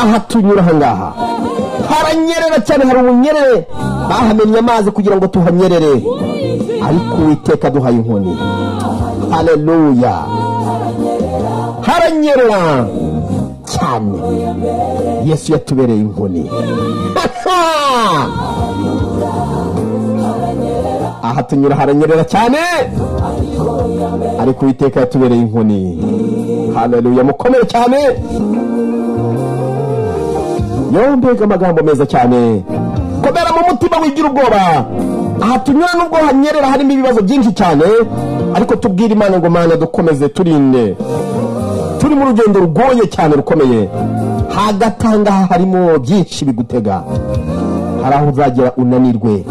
aha tunyura ahangaha haranyerera cyane, hari ubunyerere bahamenye amazi kugira ngo tuhanyerere, ariko Uwiteka duhaye inkoni. Haleluya, haranyerera cyane, Yesu yatubereye inkoni. aha tunyura haranyerera cyane, ariko Uwiteka yatubereye inkoni. Haleluya, mukomere cyane. Mbega amagambo meza cyane. Komera mu mutima, wigira ubwoba. aha tunyura nubwo hanyerera harimo ibibazo byinshi cyane, ariko tubwire Imana ngo Mana dukomeze turinde, turi mu rugendo rugoye cyane rukomeye. Hagatanga harimo byinshi bigutega, hari aho uzagera unanirwe,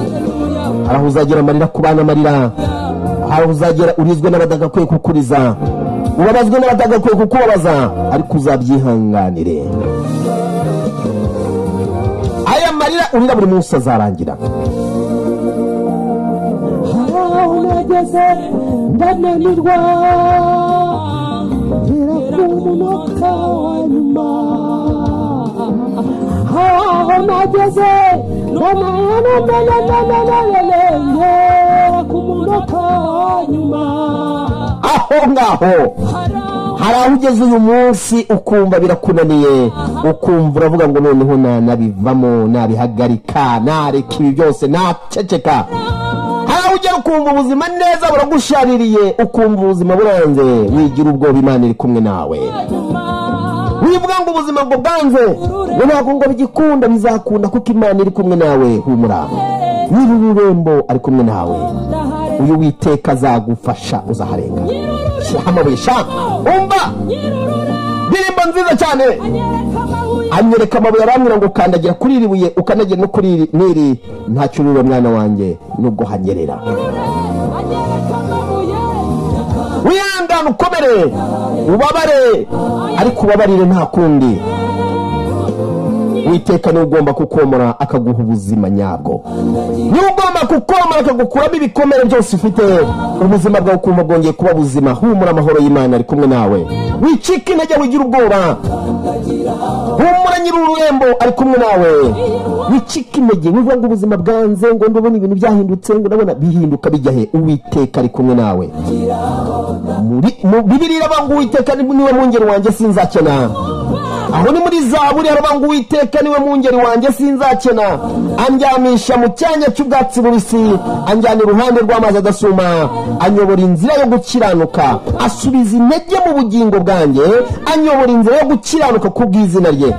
hari aho uzagera amarira ku bana amarira, hari aho uzagera urizwe n'abadagakwiye kukuriza, ubabazwe n'abadagakwiye kukubabaza, ariko uzabyihanganire. aya marira urira buri munsi azarangira. unageze ndananirwa tera ku munota wa nyuma, unageze ndananirwa ku munota wa nyuma. aho ngaho hari aho ugeze uyu munsi ukumva birakunaniye, ukumva uravuga ngo noneho nabivamo, nabihagarika, nareka ibi byose, naceceka. hari aho ugera ukumva ubuzima neza buragushaririye, ukumva ubuzima buranze, wigira ubwoba Imana iri kumwe nawe. wivuga ngo ubuzima ngo bwanze, ngo ntabwo ngo bigikunda, bizakunda kuko Imana iri kumwe nawe. humura, nyir'ururembo ari kumwe nawe, uyu Uwiteka azagufasha, uzaharenga. amabuye shaka umva ndirimbo nziza cyane. anyereka amabuye, arambwira ngo kandagira kuri iri buye, ukanagira no kuri niri, ntacyo urura mwana wanjye nubwo hanyerera. wihangane ukomere ubabare, ariko ubabarire nta kundi. Uwiteka niwe ugomba kukomora akaguha ubuzima nyabwo, niwe ugomba kukomora akagukuramo ibikomere byose ufite, ubuzima bwawe ukumva bwongeye kuba buzima. humura, amahoro y'Imana ari kumwe nawe, wicika intege, wigira ubwoba. humura, nyir'ururembo ari kumwe nawe, wicika intege, wivuga ngo ubuzima bwanze, ngo ndabona ibintu byahindutse, ngo ndabona bihinduka bijya he. Uwiteka ari kumwe nawe. mu Bibiliya iravuga ngo Uwiteka niwe mwungeri wanjye sinzakena. aho ni muri Zaburi haravuga ngo Uwiteka niwe mwungeri wanjye sinzakena, andyamisha mu cyanya cy'ubwatsi bubisi, anjyana iruhande rw'amazi adasuma, anyobora inzira yo gukiranuka, asubiza intege mu bugingo bwanjye, anyobora inzira yo gukiranuka ku bw'izina rye.